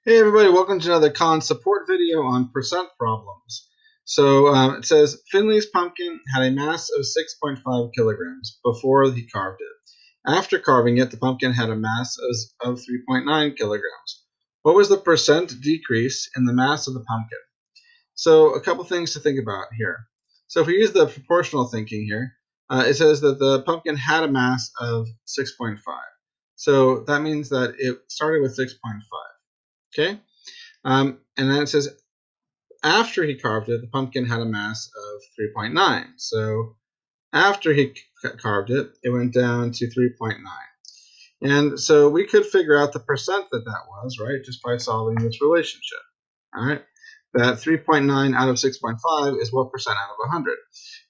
Hey everybody, welcome to another Con support video on percent problems. It says Finley's pumpkin had a mass of 6.5 kilograms before he carved it. After carving it, the pumpkin had a mass of 3.9 kilograms. What was the percent decrease in the mass of the pumpkin? So a couple things to think about here. So if we use the proportional thinking here, it says that the pumpkin had a mass of 6.5. So that means that it started with 6.5. Okay? And then it says after he carved it, the pumpkin had a mass of 3.9. So after he carved it, it went down to 3.9. And so we could figure out the percent that was, right, just by solving this relationship. All right, that 3.9 out of 6.5 is what percent out of 100.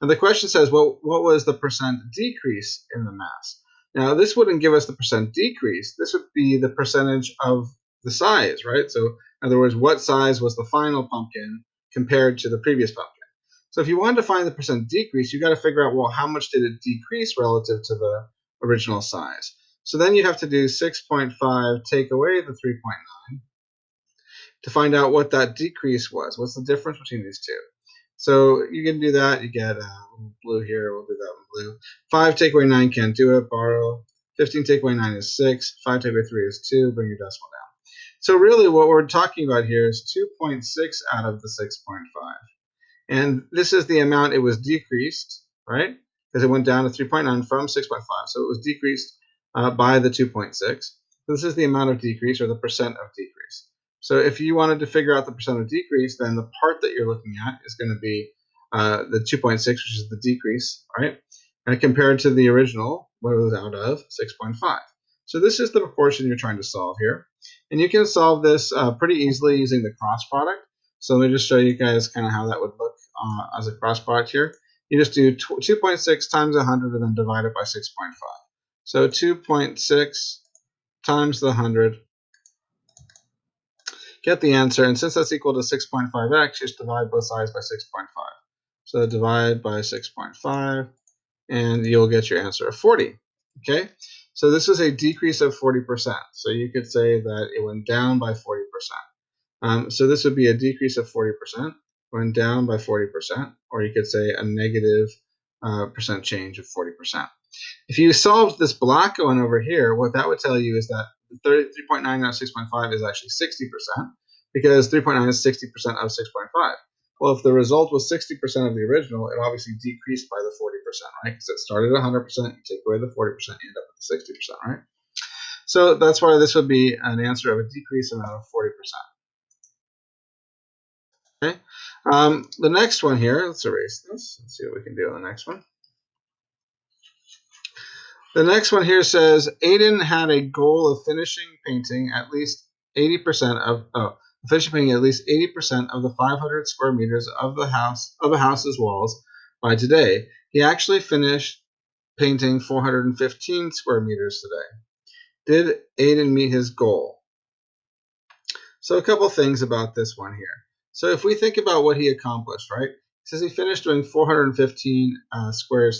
And the question says, well, what was the percent decrease in the mass? Now, this wouldn't give us the percent decrease. This would be the percentage of the size, right? So, in other words, what size was the final pumpkin compared to the previous pumpkin? So if you wanted to find the percent decrease, you got to figure out, well, how much did it decrease relative to the original size? So then you'd have to do 6.5 take away the 3.9 to find out what that decrease was. What's the difference between these two? So you can do that. You get blue here. We'll do that in blue. 5 take away 9 can't do it. Borrow. 15 take away 9 is 6. 5 take away 3 is 2. Bring your decimal down. So really what we're talking about here is 2.6 out of the 6.5. And this is the amount it was decreased, right? Because it went down to 3.9 from 6.5. So it was decreased by the 2.6. So this is the amount of decrease, or the percent of decrease. So if you wanted to figure out the percent of decrease, then the part that you're looking at is going to be the 2.6, which is the decrease, right? And compared to the original, what it was out of, 6.5. So this is the proportion you're trying to solve here. And you can solve this pretty easily using the cross product. So let me just show you guys kind of how that would look as a cross product here. You just do 2.6 times 100 and then divide it by 6.5. So 2.6 times the 100, get the answer. And since that's equal to 6.5x, just divide both sides by 6.5. So divide by 6.5, and you'll get your answer of 40. Okay, so this is a decrease of 40%. So you could say that it went down by 40%. So this would be a decrease of 40%, went down by 40%, or you could say a negative percent change of 40%. If you solved this black one over here, what that would tell you is that 3.9 out of 6.5 is actually 60%, because 3.9 is 60% of 6.5. Well, if the result was 60% of the original, it obviously decreased by the 40%, right? Because it started at 100%, you take away the 40%, you end up with the 60%, right? So that's why this would be an answer of a decrease amount of 40%. Okay. The next one here, let's erase this. Let's see what we can do on the next one. The next one here says Aiden had a goal of finishing painting at least 80% of finishing painting at least 80% of the 500 square meters of the house's walls by today. He actually finished painting 415 square meters today. Did Aiden meet his goal? So a couple things about this one here. So if we think about what he accomplished, right? It says he finished doing 415 square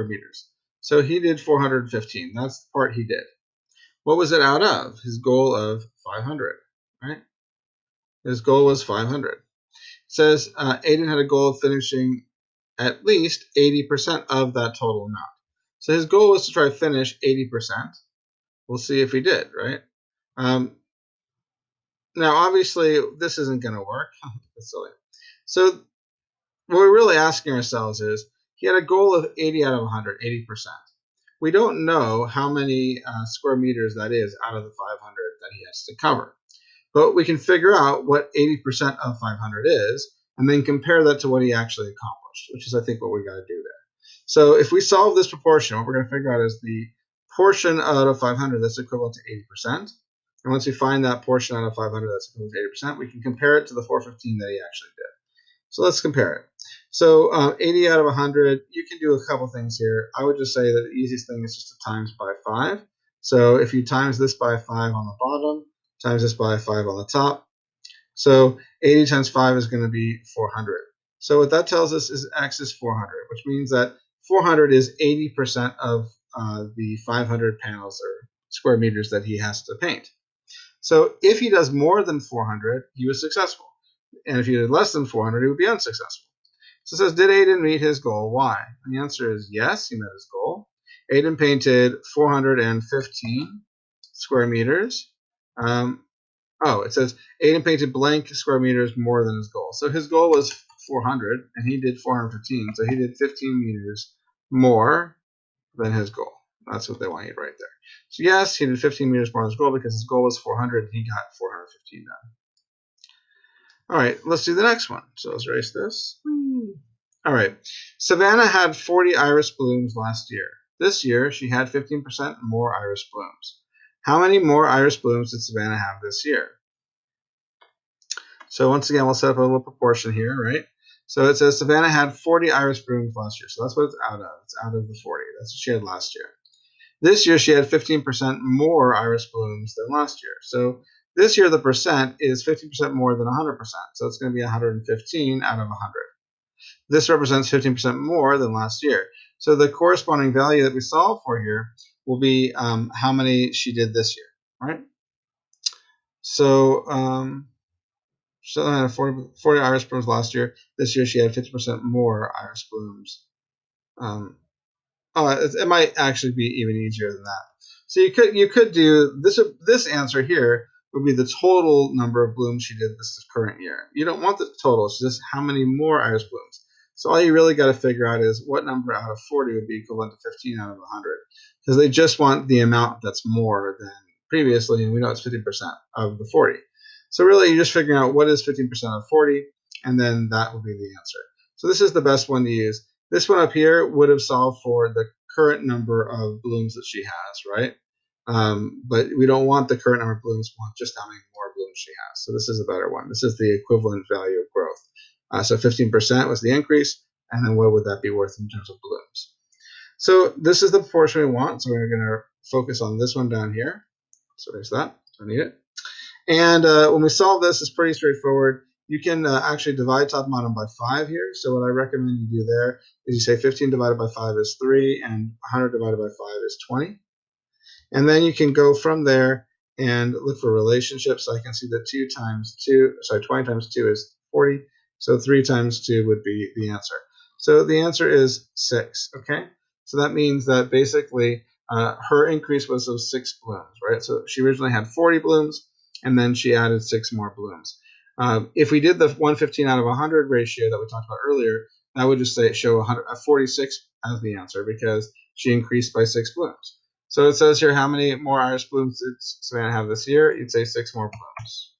meters. So he did 415. That's the part he did. What was it out of? His goal of 500, right? His goal was 500. It says Aiden had a goal of finishing at least 80% of that total amount. So his goal was to try to finish 80%. We'll see if he did, right? Now, obviously, this isn't going to work. That's silly. So what we're really asking ourselves is, he had a goal of 80 out of 100, 80%. We don't know how many square meters that is out of the 500 that he has to cover. But we can figure out what 80% of 500 is, and then compare that to what he actually accomplished, which is, I think, what we got to do there. So if we solve this proportion, what we're going to figure out is the portion out of 500 that's equivalent to 80%. And once we find that portion out of 500 that's equivalent to 80%, we can compare it to the 415 that he actually did. So let's compare it. So 80 out of 100, you can do a couple things here. I would just say that the easiest thing is just to times by 5. So if you times this by 5 on the bottom, times this by 5 on the top, so 80 times 5 is going to be 400. So what that tells us is x is 400, which means that 400 is 80% of the 500 panels or square meters that he has to paint. So if he does more than 400, he was successful. And if he did less than 400, he would be unsuccessful. So it says, did Aiden meet his goal? Why? And the answer is yes, he met his goal. Aiden painted 415 square meters. It says Aiden painted blank square meters more than his goal. So his goal was 400, and he did 415. So he did 15 meters more than his goal. That's what they want you to write there. So yes, he did 15 meters more than his goal because his goal was 400. He got 415 done. All right, let's do the next one. So let's erase this. All right, Savannah had 40 iris blooms last year. This year, she had 15% more iris blooms. How many more iris blooms did Savannah have this year? So once again, we'll set up a little proportion here, right? So it says Savannah had 40 iris blooms last year. So that's what it's out of. It's out of the 40. That's what she had last year. This year, she had 15% more iris blooms than last year. So this year, the percent is 50% more than 100%. So it's going to be 115 out of 100. This represents 15% more than last year. So the corresponding value that we solve for here will be how many she did this year, right? So she had 40 iris blooms last year. This year, she had 50% more iris blooms. It might actually be even easier than that. So you could do this. This answer here would be the total number of blooms she did this current year. You don't want the total. It's just how many more iris blooms. So all you really got to figure out is what number out of 40 would be equivalent to 15 out of 100, because they just want the amount that's more than previously, and we know it's 50% of the 40. So really, you're just figuring out what is 15% of 40, and then that will be the answer. So this is the best one to use. This one up here would have solved for the current number of blooms that she has, right? But we don't want the current number of blooms, we want just how many more blooms she has. So this is a better one. This is the equivalent value of growth. So 15% was the increase, and then what would that be worth in terms of blooms? So this is the proportion we want, so we're going to focus on this one down here. So there's that. Don't need it. And when we solve this, it's pretty straightforward. You can actually divide top and bottom by 5 here. So what I recommend you do there is you say 15 divided by 5 is 3, and 100 divided by 5 is 20. And then you can go from there and look for relationships. So I can see that 20 times 2 is 40. So 3 times 2 would be the answer. So the answer is 6, okay? So that means that basically her increase was of 6 blooms, right? So she originally had 40 blooms, and then she added 6 more blooms. If we did the 115 out of 100 ratio that we talked about earlier, that would just show 46 as the answer because she increased by 6 blooms. So it says here, how many more iris blooms did Savannah have this year? You'd say 6 more blooms.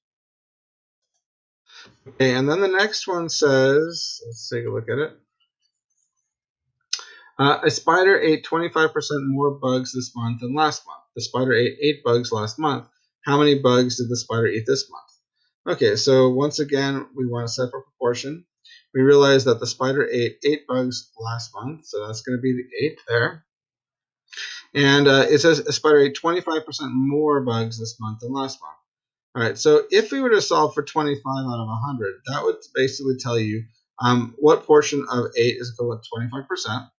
Okay, and then the next one says, let's take a look at it. A spider ate 25% more bugs this month than last month. The spider ate 8 bugs last month. How many bugs did the spider eat this month? Okay, so once again, we want to set up a proportion. We realize that the spider ate 8 bugs last month, so that's going to be the 8 there. And it says a spider ate 25% more bugs this month than last month. All right, so if we were to solve for 25 out of 100, that would basically tell you what portion of 8 is equivalent to 25%.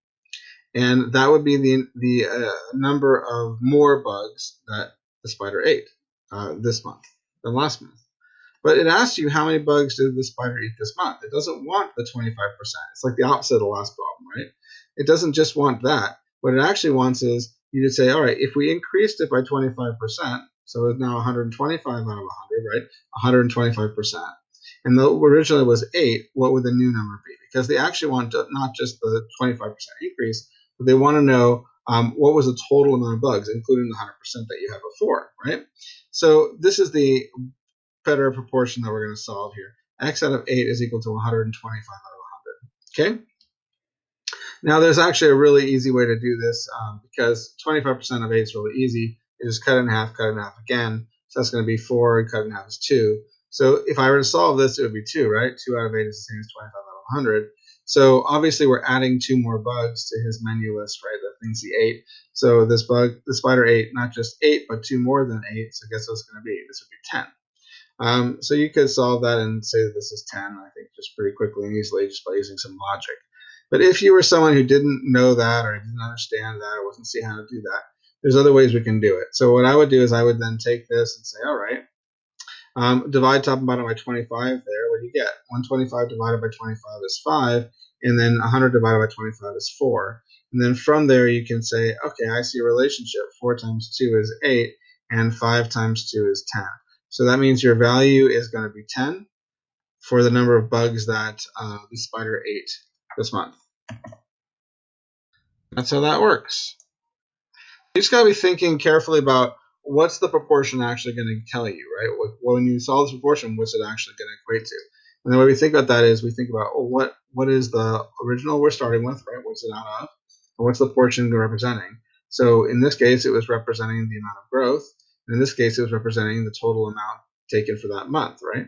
And that would be the number of more bugs that the spider ate this month than last month. But it asks you how many bugs did the spider eat this month. It doesn't want the 25%. It's like the opposite of the last problem, right? It doesn't just want that. What it actually wants is you to say, all right, if we increased it by 25%, so it's now 125 out of 100, right? 125%. And the originally was 8, what would the new number be? Because they actually want not just the 25% increase, but they want to know what was the total amount of bugs, including the 100% that you had before, right? So this is the better proportion that we're going to solve here. X out of 8 is equal to 125 out of 100. Okay? Now, there's actually a really easy way to do this because 25% of 8 is really easy. You just cut it in half again. So that's going to be 4, and cut in half is 2. So if I were to solve this, it would be 2, right? 2 out of 8 is the same as 25 out of 100. So obviously, we're adding 2 more bugs to his menu list, right? That thinks he ate. So the spider ate not just 8, but 2 more than 8. So guess what it's going to be? This would be 10. So you could solve that and say that this is 10, I think, just pretty quickly and easily just by using some logic. But if you were someone who didn't know that or didn't understand that or wasn't see how to do that, there's other ways we can do it. So what I would do is I would then take this and say, all right, Divide top and bottom by 25 there. What do you get? 125 divided by 25 is 5, and then 100 divided by 25 is 4. And then from there you can say, okay, I see a relationship. 4 times 2 is 8, and 5 times 2 is 10. So that means your value is going to be 10 for the number of bugs that the spider ate this month. That's how that works. You just got to be thinking carefully about what's the proportion actually going to tell you, right? When you solve this proportion, what's it actually going to equate to? And the way we think about that is we think about, what is the original we're starting with, right? What's it out of? And what's the portion representing? So in this case, it was representing the amount of growth. And in this case, it was representing the total amount taken for that month, right?